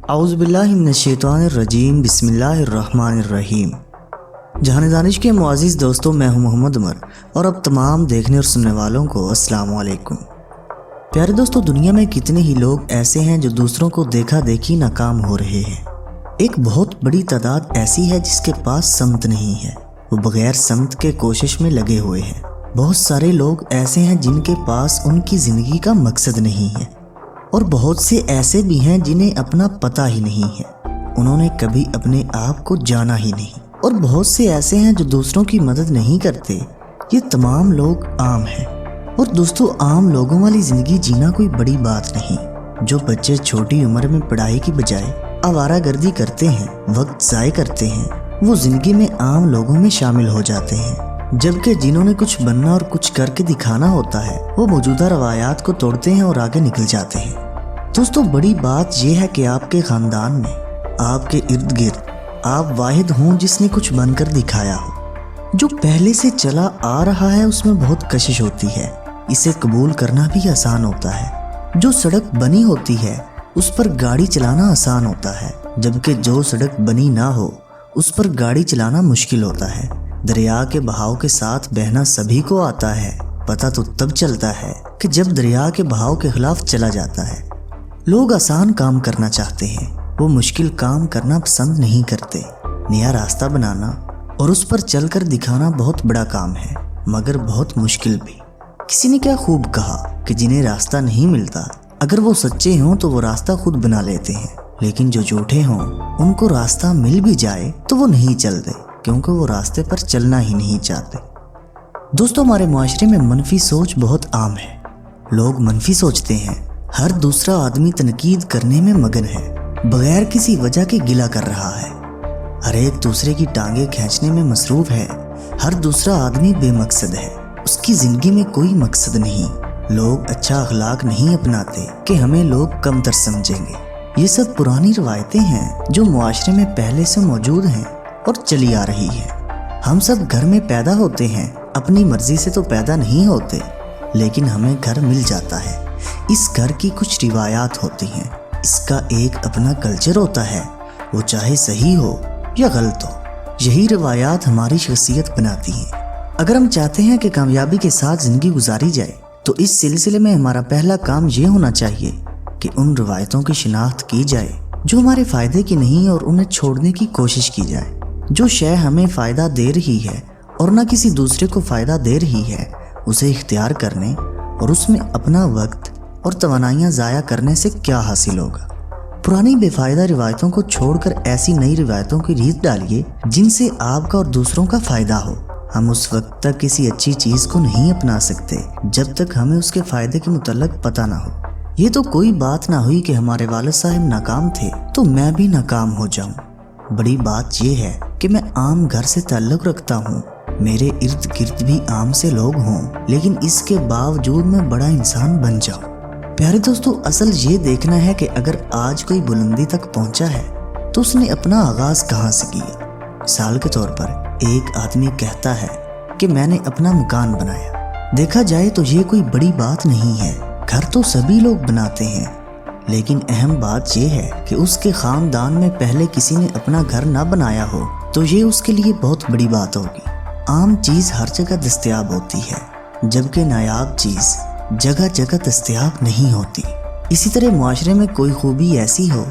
اعوذ باللہ من الشیطان الرجیم، بسم اللہ الرحمن الرحیم۔ جہان دانش کے معزز دوستوں، میں ہوں محمد عمر اور اب تمام دیکھنے اور سننے والوں کو السلام علیکم۔ پیارے دوستوں، دنیا میں کتنے ہی لوگ ایسے ہیں جو دوسروں کو دیکھا دیکھی ناکام ہو رہے ہیں۔ ایک بہت بڑی تعداد ایسی ہے جس کے پاس سمت نہیں ہے، وہ بغیر سمت کے کوشش میں لگے ہوئے ہیں۔ بہت سارے لوگ ایسے ہیں جن کے پاس ان کی زندگی کا مقصد نہیں ہے، اور بہت سے ایسے بھی ہیں جنہیں اپنا پتہ ہی نہیں ہے، انہوں نے کبھی اپنے آپ کو جانا ہی نہیں، اور بہت سے ایسے ہیں جو دوسروں کی مدد نہیں کرتے۔ یہ تمام لوگ عام ہیں، اور دوستو، عام لوگوں والی زندگی جینا کوئی بڑی بات نہیں۔ جو بچے چھوٹی عمر میں پڑھائی کی بجائے آوارہ گردی کرتے ہیں، وقت ضائع کرتے ہیں، وہ زندگی میں عام لوگوں میں شامل ہو جاتے ہیں، جبکہ جنہوں نے کچھ بننا اور کچھ کر کے دکھانا ہوتا ہے وہ موجودہ روایات کو توڑتے ہیں اور آگے نکل جاتے ہیں۔ دوستو، بڑی بات یہ ہے کہ آپ کے خاندان میں، آپ کے ارد گرد آپ واحد ہوں جس نے کچھ بن کر دکھایا ہو۔ جو پہلے سے چلا آ رہا ہے اس میں بہت کشش ہوتی ہے، اسے قبول کرنا بھی آسان ہوتا ہے۔ جو سڑک بنی ہوتی ہے اس پر گاڑی چلانا آسان ہوتا ہے، جبکہ جو سڑک بنی نہ ہو اس پر گاڑی چلانا مشکل ہوتا ہے۔ دریا کے بہاؤ کے ساتھ بہنا سبھی کو آتا ہے، پتہ تو تب چلتا ہے کہ جب دریا کے بہاؤ کے خلاف چلا جاتا ہے۔ لوگ آسان کام کرنا چاہتے ہیں، وہ مشکل کام کرنا پسند نہیں کرتے۔ نیا راستہ بنانا اور اس پر چل کر دکھانا بہت بڑا کام ہے، مگر بہت مشکل بھی۔ کسی نے کیا خوب کہا کہ جنہیں راستہ نہیں ملتا، اگر وہ سچے ہوں تو وہ راستہ خود بنا لیتے ہیں، لیکن جو جھوٹے ہوں ان کو راستہ مل بھی جائے تو وہ نہیں چلتے، کیونکہ وہ راستے پر چلنا ہی نہیں چاہتے۔ دوستو، ہمارے معاشرے میں منفی سوچ بہت عام ہے۔ لوگ منفی سوچتے ہیں، ہر دوسرا آدمی تنقید کرنے میں مگن ہے، بغیر کسی وجہ کے گلہ کر رہا ہے، ہر ایک دوسرے کی ٹانگیں کھینچنے میں مصروف ہے، ہر دوسرا آدمی بے مقصد ہے، اس کی زندگی میں کوئی مقصد نہیں۔ لوگ اچھا اخلاق نہیں اپناتے کہ ہمیں لوگ کمتر سمجھیں گے۔ یہ سب پرانی روایتیں ہیں جو معاشرے میں پہلے سے موجود ہیں اور چلی آ رہی ہے۔ ہم سب گھر میں پیدا ہوتے ہیں، اپنی مرضی سے تو پیدا نہیں ہوتے، لیکن ہمیں گھر مل جاتا ہے۔ اس گھر کی کچھ روایات ہوتی ہیں، اس کا ایک اپنا کلچر ہوتا ہے، وہ چاہے صحیح ہو یا غلط ہو، یہی روایات ہماری شخصیت بناتی ہیں۔ اگر ہم چاہتے ہیں کہ کامیابی کے ساتھ زندگی گزاری جائے تو اس سلسلے میں ہمارا پہلا کام یہ ہونا چاہیے کہ ان روایتوں کی شناخت کی جائے جو ہمارے فائدے کی نہیں اور انہیں چھوڑنے کی کوشش کی جائے۔ جو شے ہمیں فائدہ دے رہی ہے اور نہ کسی دوسرے کو فائدہ دے رہی ہے، اسے اختیار کرنے اور اس میں اپنا وقت اور توانائیاں ضائع کرنے سے کیا حاصل ہوگا۔ پرانی بے فائدہ روایتوں کو چھوڑ کر ایسی نئی روایتوں کی ریت ڈالیے جن سے آپ کا اور دوسروں کا فائدہ ہو۔ ہم اس وقت تک کسی اچھی چیز کو نہیں اپنا سکتے جب تک ہمیں اس کے فائدے کے متعلق پتہ نہ ہو۔ یہ تو کوئی بات نہ ہوئی کہ ہمارے والد صاحب ناکام تھے تو میں بھی ناکام ہو جاؤں۔ بڑی بات یہ ہے کہ میں عام گھر سے تعلق رکھتا ہوں، میرے ارد گرد بھی عام سے لوگ ہوں، لیکن اس کے باوجود میں بڑا انسان بن جاؤں۔ پیارے دوستو، اصل یہ دیکھنا ہے کہ اگر آج کوئی بلندی تک پہنچا ہے تو اس نے اپنا آغاز کہاں سے کیا۔ مثال کے طور پر ایک آدمی کہتا ہے کہ میں نے اپنا مکان بنایا۔ دیکھا جائے تو یہ کوئی بڑی بات نہیں ہے، گھر تو سبھی لوگ بناتے ہیں، لیکن اہم بات یہ ہے کہ اس کے خاندان میں پہلے کسی نے اپنا گھر نہ بنایا ہو تو یہ اس کے لیے بہت بڑی بات ہوگی۔ عام چیز ہر جگہ دستیاب ہوتی ہے، جبکہ نایاب چیز جگہ جگہ دستیاب نہیں ہوتی۔ اسی طرح معاشرے میں کوئی خوبی ایسی ہو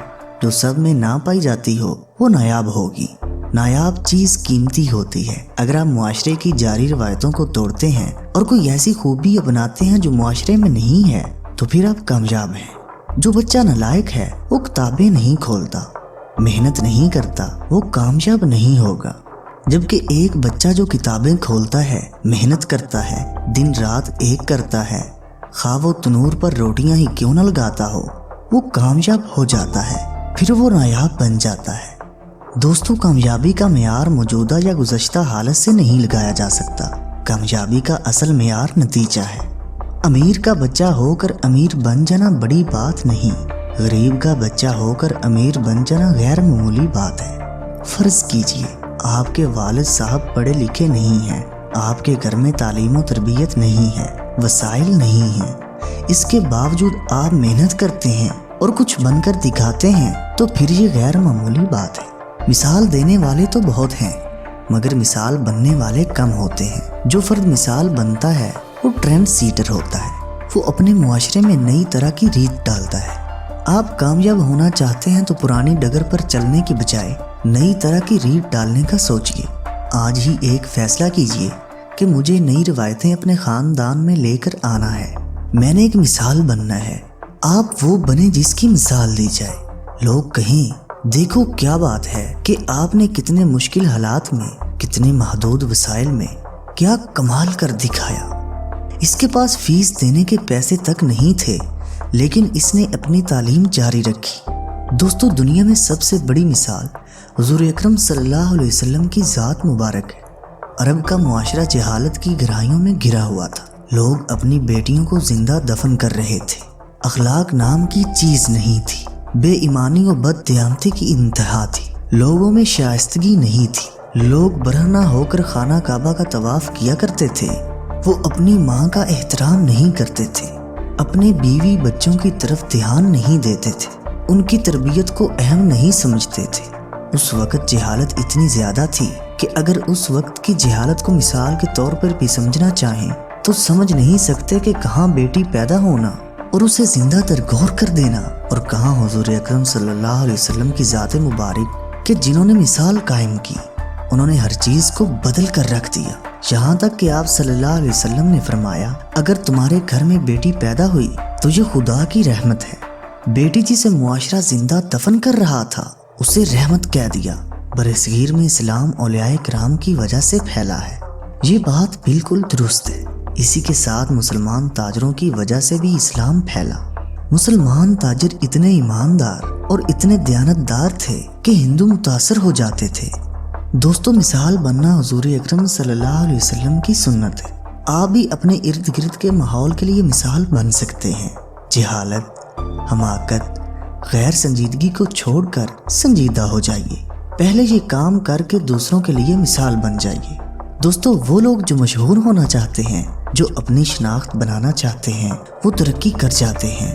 جو سب میں نہ پائی جاتی ہو، وہ نایاب ہوگی۔ نایاب چیز قیمتی ہوتی ہے۔ اگر آپ معاشرے کی جاری روایتوں کو توڑتے ہیں اور کوئی ایسی خوبی اپناتے ہیں جو معاشرے میں نہیں ہے تو پھر آپ کامیاب ہیں۔ جو بچہ نالائق ہے وہ کتابیں نہیں کھولتا، محنت نہیں کرتا، وہ کامیاب نہیں ہوگا، جبکہ ایک بچہ جو کتابیں کھولتا ہے، محنت کرتا ہے، دن رات ایک کرتا ہے، خواہ وہ تنور پر روٹیاں ہی کیوں نہ لگاتا ہو، وہ کامیاب ہو جاتا ہے، پھر وہ نایاب بن جاتا ہے۔ دوستو، کامیابی کا معیار موجودہ یا گزشتہ حالت سے نہیں لگایا جا سکتا، کامیابی کا اصل معیار نتیجہ ہے۔ امیر کا بچہ ہو کر امیر بن جانا بڑی بات نہیں، غریب کا بچہ ہو کر امیر بن جانا غیر معمولی بات ہے۔ فرض کیجئے آپ کے والد صاحب پڑھے لکھے نہیں ہیں، آپ کے گھر میں تعلیم و تربیت نہیں ہے، وسائل نہیں ہیں، اس کے باوجود آپ محنت کرتے ہیں اور کچھ بن کر دکھاتے ہیں تو پھر یہ غیر معمولی بات ہے۔ مثال دینے والے تو بہت ہیں مگر مثال بننے والے کم ہوتے ہیں۔ جو فرد مثال بنتا ہے وہ ٹرینڈ سیٹر ہوتا ہے، وہ اپنے معاشرے میں نئی طرح کی ریت ڈالتا ہے۔ آپ کامیاب ہونا چاہتے ہیں تو پرانی ڈگر پر چلنے کی بجائے نئی طرح کی ریت ڈالنے کا سوچئے۔ آج ہی ایک فیصلہ کیجئے کہ مجھے نئی روایتیں اپنے خاندان میں لے کر آنا ہے، میں نے ایک مثال بننا ہے۔ آپ وہ بنے جس کی مثال دی جائے، لوگ کہیں دیکھو کیا بات ہے کہ آپ نے کتنے مشکل حالات میں، کتنے محدود وسائل میں کیا کمال کر دکھایا۔ اس کے پاس فیس دینے کے پیسے تک نہیں تھے لیکن اس نے اپنی تعلیم جاری رکھی۔ دوستو، دنیا میں سب سے بڑی مثال حضور اکرم صلی اللہ علیہ وسلم کی ذات مبارک ہے۔ عرب کا معاشرہ جہالت کی گہرائیوں میں گرا ہوا تھا، لوگ اپنی بیٹیوں کو زندہ دفن کر رہے تھے، اخلاق نام کی چیز نہیں تھی، بے ایمانی و بد دیانتی کی انتہا تھی، لوگوں میں شائستگی نہیں تھی، لوگ برہنہ ہو کر خانہ کعبہ کا طواف کیا کرتے تھے، وہ اپنی ماں کا احترام نہیں کرتے تھے، اپنے بیوی بچوں کی طرف دھیان نہیں دیتے تھے، ان کی تربیت کو اہم نہیں سمجھتے تھے۔ اس وقت جہالت اتنی زیادہ تھی کہ اگر اس وقت کی جہالت کو مثال کے طور پر بھی سمجھنا چاہیں تو سمجھ نہیں سکتے کہ کہاں بیٹی پیدا ہونا اور اسے زندہ درگور کر دینا، اور کہاں حضور اکرم صلی اللہ علیہ وسلم کی ذات مبارک کہ جنہوں نے مثال قائم کی، انہوں نے ہر چیز کو بدل کر رکھ دیا، یہاں تک کہ آپ صلی اللہ علیہ وسلم نے فرمایا اگر تمہارے گھر میں بیٹی پیدا ہوئی تو یہ خدا کی رحمت ہے۔ بیٹی جسے معاشرہ زندہ دفن کر رہا تھا اسے رحمت کہہ دیا۔ برصغیر میں اسلام اولیاء کرام کی وجہ سے پھیلا ہے، یہ بات بالکل درست ہے۔ اسی کے ساتھ مسلمان تاجروں کی وجہ سے بھی اسلام پھیلا۔ مسلمان تاجر اتنے ایماندار اور اتنے دیانتدار تھے کہ ہندو متاثر ہو جاتے تھے۔ دوستو، مثال بننا حضور اکرم صلی اللہ علیہ وسلم کی سنت ہے۔ آپ بھی اپنے ارد گرد کے ماحول کے لیے مثال بن سکتے ہیں۔ جہالت، حماقت، غیر سنجیدگی کو چھوڑ کر سنجیدہ ہو جائیے۔ پہلے یہ کام کر کے دوسروں کے لیے مثال بن جائیے۔ دوستو، وہ لوگ جو مشہور ہونا چاہتے ہیں، جو اپنی شناخت بنانا چاہتے ہیں، وہ ترقی کر جاتے ہیں۔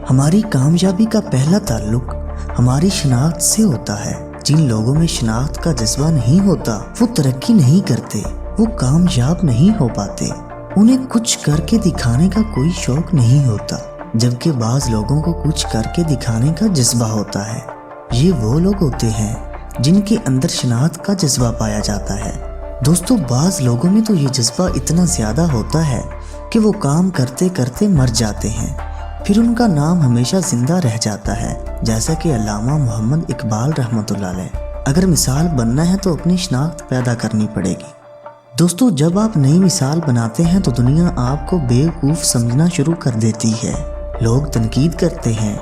ہماری کامیابی کا پہلا تعلق ہماری شناخت سے ہوتا ہے۔ جن لوگوں میں شناخت کا جذبہ نہیں ہوتا وہ ترقی نہیں کرتے، وہ کامیاب نہیں ہو پاتے، انہیں کچھ کر کے دکھانے کا کوئی شوق نہیں ہوتا، جبکہ بعض لوگوں کو کچھ کر کے دکھانے کا جذبہ ہوتا ہے۔ یہ وہ لوگ ہوتے ہیں جن کے اندر شناخت کا جذبہ پایا جاتا ہے۔ دوستو، بعض لوگوں میں تو یہ جذبہ اتنا زیادہ ہوتا ہے کہ وہ کام کرتے کرتے مر جاتے ہیں، پھر ان کا نام ہمیشہ زندہ رہ جاتا ہے، جیسا کہ علامہ محمد اقبال رحمۃ اللہ علیہ۔ اگر مثال بننا ہے تو اپنی شناخت پیدا کرنی پڑے گی۔ دوستو، جب آپ نئی مثال بناتے ہیں تو دنیا آپ کو بیوقوف سمجھنا شروع کر دیتی ہے۔ لوگ تنقید کرتے ہیں۔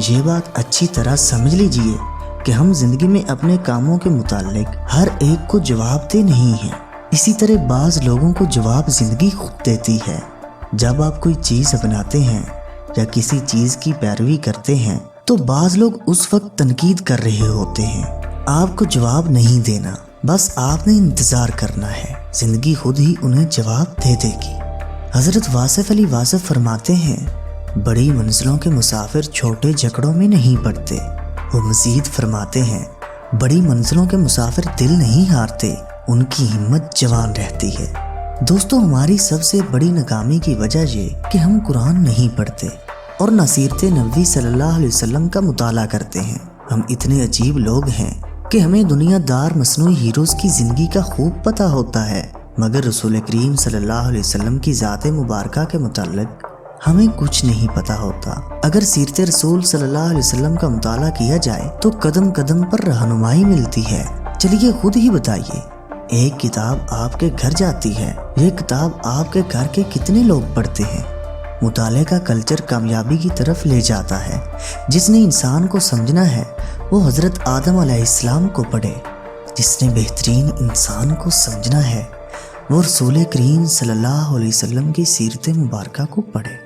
یہ بات اچھی طرح سمجھ لیجئے کہ ہم زندگی میں اپنے کاموں کے متعلق ہر ایک کو جواب دہ نہیں ہیں، اسی طرح بعض لوگوں کو جواب زندگی خود دیتی ہے۔ جب آپ کوئی چیز اپناتے ہیں یا کسی چیز کی پیروی کرتے ہیں تو بعض لوگ اس وقت تنقید کر رہے ہوتے ہیں۔ آپ کو جواب نہیں دینا، بس آپ نے انتظار کرنا ہے، زندگی خود ہی انہیں جواب دے دے گی۔ حضرت واصف علی واصف فرماتے ہیں، بڑی منزلوں کے مسافر چھوٹے جھگڑوں میں نہیں پڑتے۔ وہ مزید فرماتے ہیں، بڑی منزلوں کے مسافر دل نہیں ہارتے، ان کی ہمت جوان رہتی ہے۔ دوستو، ہماری سب سے بڑی ناکامی کی وجہ یہ کہ ہم قرآن نہیں پڑھتے اور نہ سیرت نبوی صلی اللہ علیہ وسلم کا مطالعہ کرتے ہیں۔ ہم اتنے عجیب لوگ ہیں کہ ہمیں دنیا دار مصنوعی ہیروز کی زندگی کا خوب پتہ ہوتا ہے، مگر رسول کریم صلی اللہ علیہ وسلم کی ذات مبارکہ کے متعلق ہمیں کچھ نہیں پتہ ہوتا۔ اگر سیرت رسول صلی اللہ علیہ وسلم کا مطالعہ کیا جائے تو قدم قدم پر رہنمائی ملتی ہے۔ چلیے خود ہی بتائیے، ایک کتاب آپ کے گھر جاتی ہے، یہ کتاب آپ کے گھر کے کتنے لوگ پڑھتے ہیں؟ مطالعے کا کلچر کامیابی کی طرف لے جاتا ہے۔ جس نے انسان کو سمجھنا ہے وہ حضرت آدم علیہ السلام کو پڑھے، جس نے بہترین انسان کو سمجھنا ہے وہ رسول کریم صلی اللہ علیہ وسلم کی سیرت مبارکہ کو پڑھے۔